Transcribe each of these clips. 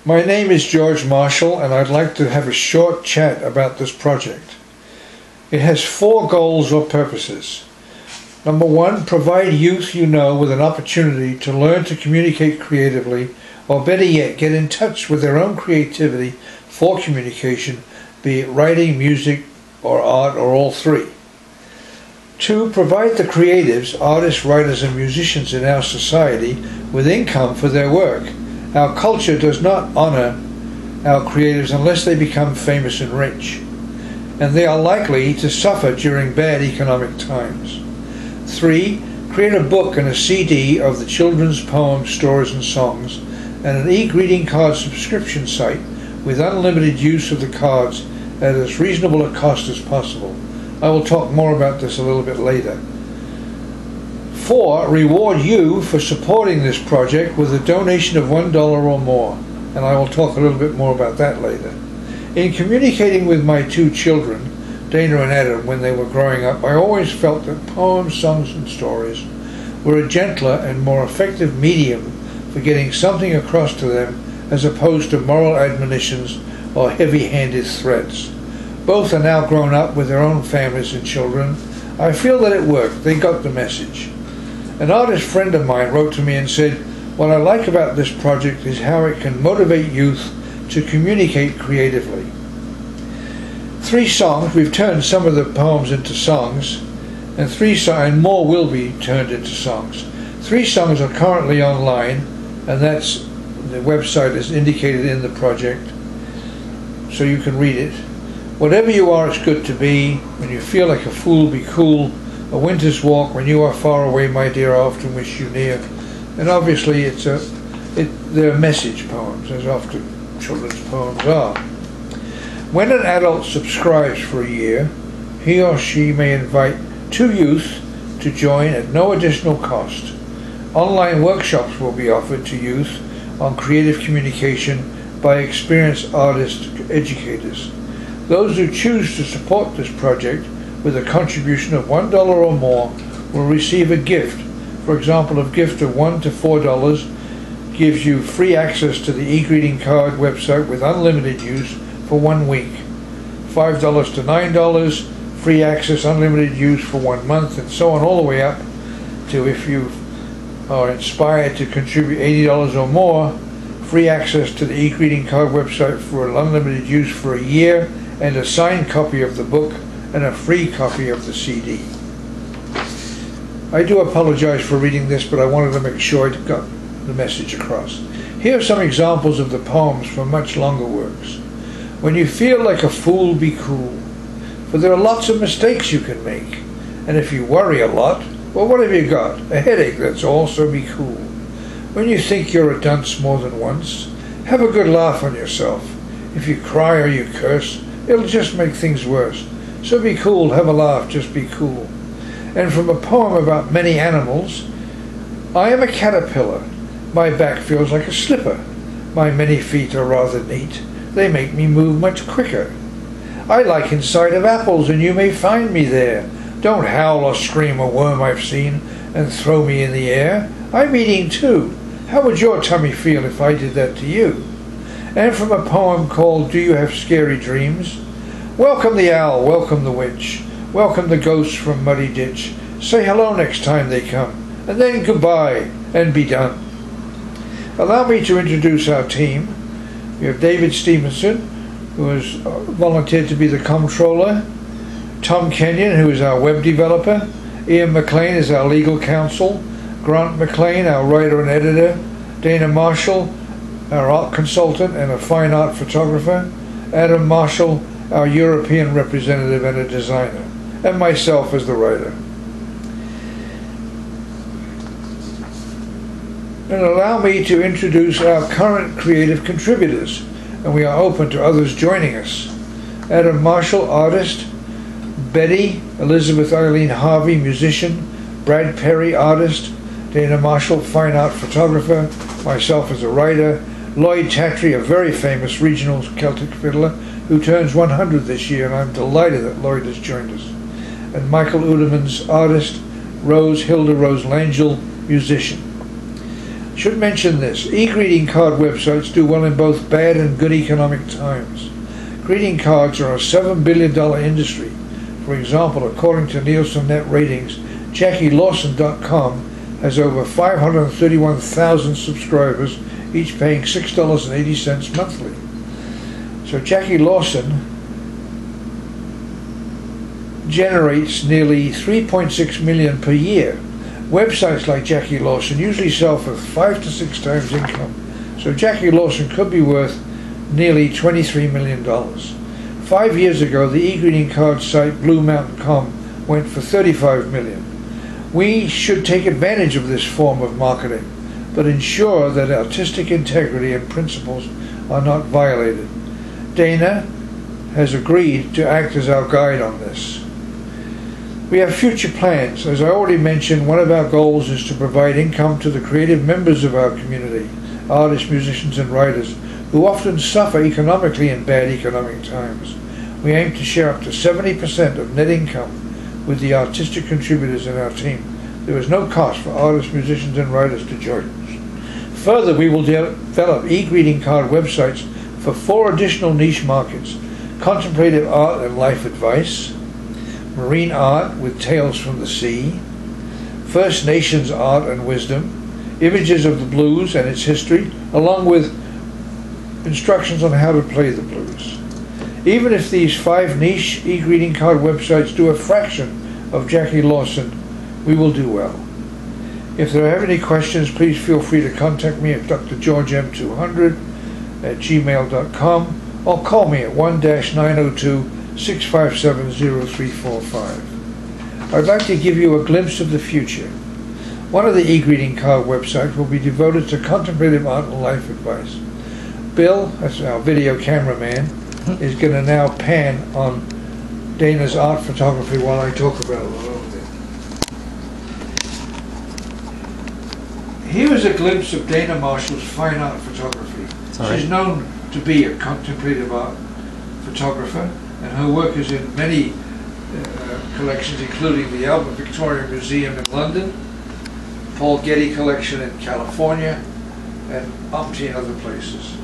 My name is George Marshall, and I'd like to have a short chat about this project. It has 4 goals or purposes. Number 1, provide youth you know with an opportunity to learn to communicate creatively, or better yet, get in touch with their own creativity for communication, be it writing, music, or art, or all 3. 2, provide the creatives, artists, writers, and musicians in our society with income for their work. Our culture does not honor our creatives unless they become famous and rich, and they are likely to suffer during bad economic times. 3, create a book and a CD of the children's poems, stories, and songs, and an e-greeting card subscription site with unlimited use of the cards at as reasonable a cost as possible. I will talk more about this a little bit later. 4, reward you for supporting this project with a donation of $1 or more, and I will talk a little bit more about that later. In communicating with my 2 children, Dana and Adam, when they were growing up, I always felt that poems, songs, and stories were a gentler and more effective medium for getting something across to them as opposed to moral admonitions or heavy-handed threats. Both are now grown up with their own families and children. I feel that it worked. They got the message. An artist friend of mine wrote to me and said, "What I like about this project is how it can motivate youth to communicate creatively." 3 songs, we've turned some of the poems into songs, and more will be turned into songs. 3 songs are currently online, and the website is indicated in the project, so you can read it. Whatever you are, it's good to be. When you feel like a fool, be cool. A winter's walk. When you are far away, my dear, I often wish you near. And obviously, they're message poems, as often children's poems are. When an adult subscribes for a year, he or she may invite 2 youth to join at no additional cost. Online workshops will be offered to youth on creative communication by experienced artist educators. Those who choose to support this project with a contribution of $1 or more will receive a gift. For example, a gift of $1 to $4 gives you free access to the e-greeting card website with unlimited use for 1 week. $5 to $9, free access, unlimited use for 1 month, and so on all the way up to, if you are inspired to contribute $80 or more, free access to the e-greeting card website for unlimited use for a year, and a signed copy of the book and a free copy of the CD. I do apologize for reading this, but I wanted to make sure I got the message across. Here are some examples of the poems from much longer works. When you feel like a fool, be cool, for there are lots of mistakes you can make, and if you worry a lot, well, what have you got? A headache, that's all, so be cool. When you think you're a dunce more than once, have a good laugh on yourself. If you cry or you curse, it'll just make things worse. So be cool, have a laugh, just be cool. And from a poem about many animals, I am a caterpillar. My back feels like a slipper. My many feet are rather neat. They make me move much quicker. I like inside of apples, and you may find me there. Don't howl or scream a worm I've seen and throw me in the air. I'm eating too. How would your tummy feel if I did that to you? And from a poem called Do You Have Scary Dreams? Welcome the owl, welcome the witch, welcome the ghosts from Muddy Ditch. Say hello next time they come, and then goodbye, and be done. Allow me to introduce our team. We have David Stevenson, who has volunteered to be the comptroller, Tom Kenyon, who is our web developer, Ian McLean is our legal counsel, Grant McLean, our writer and editor, Dana Marshall, our art consultant and a fine art photographer, Adam Marshall, our European representative and a designer, and myself as the writer. And allow me to introduce our current creative contributors, and we are open to others joining us. Adam Marshall, artist; Betty Elizabeth Eileen Harvey, musician; Brad Perry, artist; Dana Marshall, fine art photographer; myself as a writer; Lloyd Tatry, a very famous regional Celtic fiddler who turns 100 this year, and I'm delighted that Lloyd has joined us; and Michael Udemans, artist; Hilda Rose Langell, musician. Should mention this. E-greeting card websites do well in both bad and good economic times. Greeting cards are a $7 billion industry. For example, according to Nielsen Net Ratings, JackieLawson.com has over 531,000 subscribers, each paying $6.80 monthly. So Jackie Lawson generates nearly $3.6 million per year. Websites like Jackie Lawson usually sell for 5 to 6 times income. So Jackie Lawson could be worth nearly $23 million. 5 years ago, the e-greeting card site BlueMountain.com went for $35 million. We should take advantage of this form of marketing, but ensure that artistic integrity and principles are not violated. Dana has agreed to act as our guide on this. We have future plans. As I already mentioned, one of our goals is to provide income to the creative members of our community, artists, musicians, and writers, who often suffer economically in bad economic times. We aim to share up to 70% of net income with the artistic contributors in our team. There is no cost for artists, musicians, and writers to join us. Further, we will develop e-greeting card websites for 4 additional niche markets: contemplative art and life advice, marine art with tales from the sea, First Nations art and wisdom, images of the blues and its history, along with instructions on how to play the blues. Even if these 5 niche e-greeting card websites do a fraction of Jackie Lawson, we will do well. If there are any questions, please feel free to contact me at drgeorgem200@gmail.com or call me at 1-902-657-0345. I'd like to give you a glimpse of the future. One of the e-greeting card websites will be devoted to contemplative art and life advice. Bill, that's our video cameraman, is going to now pan on Dana's art photography while I talk about it a little bit. Here is a glimpse of Dana Marshall's fine art photography. Sorry. She's known to be a contemplative art photographer, and her work is in many collections, including the Albert Victoria Museum in London, Paul Getty Collection in California, and umpteen other places.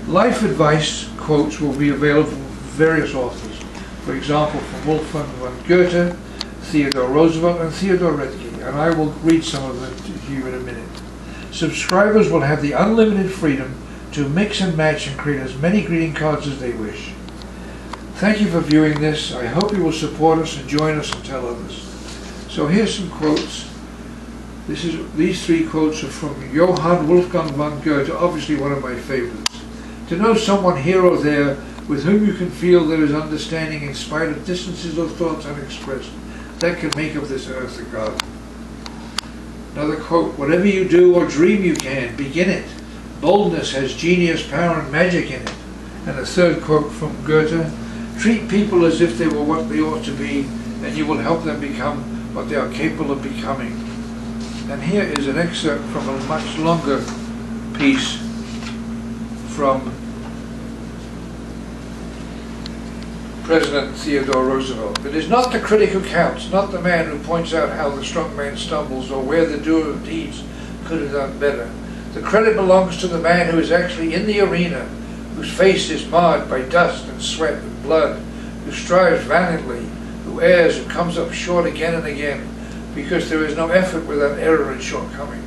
Life advice quotes will be available from various authors. For example, from Wolfgang von Goethe, Theodore Roosevelt, and Theodore Roethke, and I will read some of them to you in a minute. Subscribers will have the unlimited freedom to mix and match and create as many greeting cards as they wish. Thank you for viewing this. I hope you will support us and join us and tell others. So here's some quotes. These 3 quotes are from Johann Wolfgang von Goethe, obviously one of my favorites. To know someone here or there with whom you can feel there is understanding in spite of distances or thoughts unexpressed, that can make of this earth a garden. Another quote, whatever you do or dream you can, begin it. Boldness has genius, power, and magic in it. And a third quote from Goethe, treat people as if they were what they ought to be, and you will help them become what they are capable of becoming. And here is an excerpt from a much longer piece from President Theodore Roosevelt. It is not the critic who counts, not the man who points out how the strong man stumbles or where the doer of deeds could have done better. The credit belongs to the man who is actually in the arena, whose face is marred by dust and sweat and blood, who strives valiantly, who errs, who comes up short again and again, because there is no effort without error and shortcoming,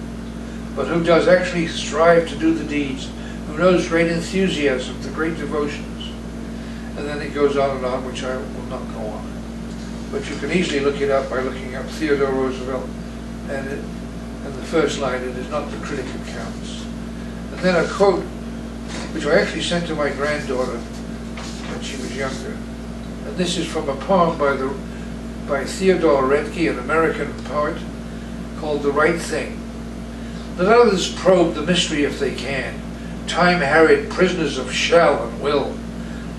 but who does actually strive to do the deeds, who knows great enthusiasm, the great devotions. And then it goes on and on, which I will not go on. But you can easily look it up by looking up Theodore Roosevelt, and the first line, it is not the critic who counts. And then a quote, which I actually sent to my granddaughter when she was younger. And this is from a poem by Theodore Roethke, an American poet, called The Right Thing. Let others probe the mystery if they can, time-harried prisoners of shell and will.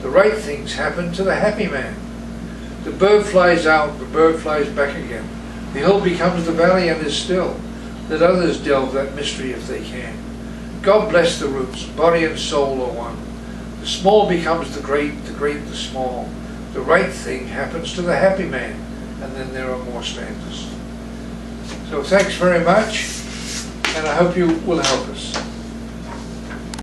The right things happen to the happy man. The bird flies out, the bird flies back again. The hill becomes the valley and is still. Let others delve that mystery if they can. God bless the roots, body and soul are one. The small becomes the great the small. The right thing happens to the happy man. And then there are more stanzas. So thanks very much. and I hope you will help us.